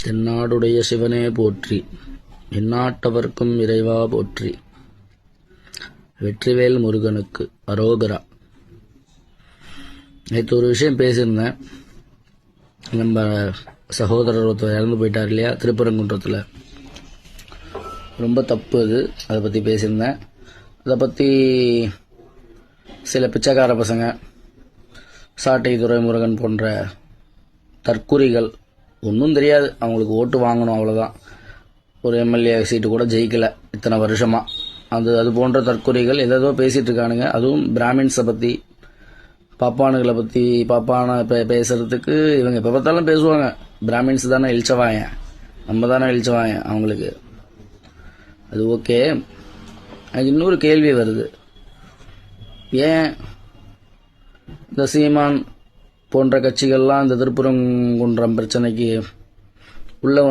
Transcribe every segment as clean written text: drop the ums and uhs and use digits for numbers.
தென்னாடுடைய சிவனே போற்றி, எந்நாட்டவர்க்கும் இறைவா போற்றி, வெற்றிவேல் முருகனுக்கு அரோகரா. நேற்று ஒரு விஷயம் பேசியிருந்தேன். நம்ம சகோதரர் ஒருத்தர் இறந்து போயிட்டார் இல்லையா, திருப்பரங்குன்றத்தில். ரொம்ப தப்பு அது. அதை பற்றி பேசியிருந்தேன். அதை பற்றி சில பிச்சைக்கார பசங்க, சாட்டை துரைமுருகன் போன்ற தற்குறிகள், ஒன்றும் தெரியாது, அவங்களுக்கு ஓட்டு வாங்கணும் அவ்வளோதான். ஒரு எம்எல்ஏ சீட்டு கூட ஜெயிக்கலை இத்தனை வருஷமாக. அது போன்ற தற்குறிகள் ஏதோ பேசிகிட்டு இருக்கானுங்க. அதுவும் பிராமின்ஸை பற்றி, பாப்பானுகளை பற்றி. பாப்பான பேசுகிறதுக்கு இவங்க எப்போ பார்த்தாலும் பேசுவாங்க. பிராமின்ஸ் தானே இழிச்சவாயன், நம்ம தானே இழிச்சவாயன் அவங்களுக்கு. அது ஓகே. எனக்கு இன்னொரு கேள்வி வருது. ஏன் இந்த சீமான் போன்ற கட்சிகள்லாம் இந்த திருப்பரங்குன்றம் பிரச்சனைக்கு உள்ளே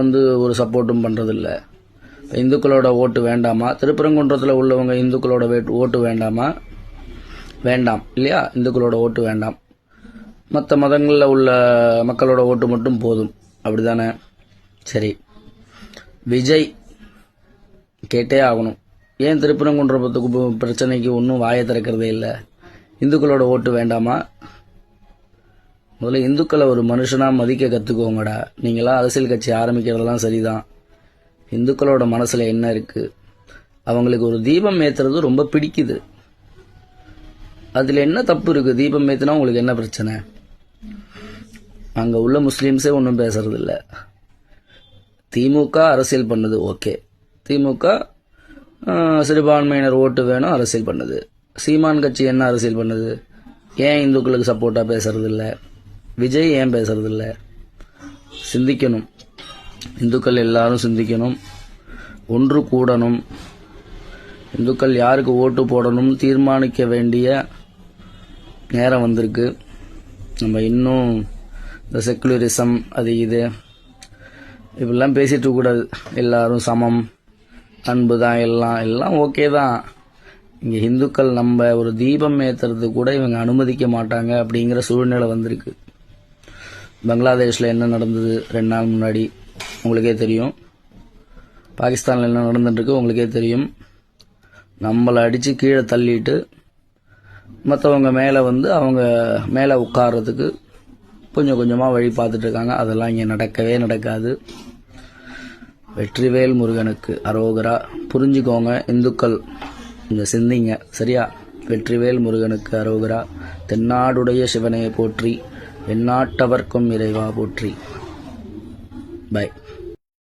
ஒரு சப்போர்ட்டும் பண்ணுறதில்ல? இந்துக்களோட ஓட்டு வேண்டாமா? திருப்பரங்குன்றத்தில் உள்ளவங்க இந்துக்களோட ஓட்டு வேண்டாமா? வேண்டாம் இல்லையா? இந்துக்களோட ஓட்டு வேண்டாம், மற்ற மதங்களில் உள்ள மக்களோட ஓட்டு மட்டும் போதும், அப்படி தானே? சரி, விஜய் கேட்டே ஆகணும். ஏன் திருப்பரங்குன்றத்துக்கு பிரச்சனைக்கு ஒன்றும் வாயை திறக்கிறதே இல்லை? இந்துக்களோட ஓட்டு வேண்டாமா? முதல்ல இந்துக்களை ஒரு மனுஷனாக மதிக்க கற்றுக்கோங்கடா. நீங்களாம் அரசியல் கட்சி ஆரம்பிக்கிறதெல்லாம் சரிதான். இந்துக்களோட மனசில் என்ன இருக்குது? அவங்களுக்கு ஒரு தீபம் ஏற்றுறது ரொம்ப பிடிக்குது. அதில் என்ன தப்பு இருக்குது? தீபம் ஏற்றுனா உங்களுக்கு என்ன பிரச்சனை? அங்கே உள்ள முஸ்லீம்ஸே ஒன்றும் பேசுறதில்ல. திமுக அரசியல் பண்ணுது, ஓகே. திமுக சிறுபான்மையினர் ஓட்டு வேணும் அரசியல் பண்ணுது. சீமான் கட்சி என்ன அரசியல் பண்ணுது? ஏன் இந்துக்களுக்கு சப்போர்ட்டாக பேசுறதில்ல? விஜய் ஏன் பேசுறதில்ல? சிந்திக்கணும். இந்துக்கள் எல்லாரும் சிந்திக்கணும், ஒன்று கூடணும். இந்துக்கள் யாருக்கு ஓட்டு போடணும் தீர்மானிக்க வேண்டிய நேரம் வந்திருக்கு. நம்ம இன்னும் இந்த செக்குலரிசம் அது இது இப்படிலாம் பேசிட்டு இருக்கக்கூடாது. எல்லாரும் சமம், அன்பு தான், எல்லாம் ஓகே தான். இங்கே இந்துக்கள் நம்ம ஒரு தீபம் ஏற்றுறது கூட இவங்க அனுமதிக்க மாட்டாங்க அப்படிங்கிற சூழ்நிலை வந்திருக்கு. பங்களாதேஷில் என்ன நடந்தது 2 நாள் முன்னாடி உங்களுக்கே தெரியும். பாகிஸ்தானில் என்ன நடந்துட்டுருக்கு உங்களுக்கே தெரியும். நம்மளை அடித்து கீழே தள்ளிட்டு மற்றவங்க மேலே அவங்க மேலே உட்கார்றதுக்கு கொஞ்சம் கொஞ்சமாக வழி பார்த்துட்ருக்காங்க. அதெல்லாம் இங்கே நடக்கவே நடக்காது. வெற்றிவேல் முருகனுக்கு அரோகரா. புரிஞ்சுக்கோங்க இந்துக்கள், இங்கே சிந்திங்க சரியா? வெற்றிவேல் முருகனுக்கு அரோகரா. தென்னாடுடைய சிவனையை போற்றி, எந்நாட்டவர்க்கும் இறைவா போற்றி. பை.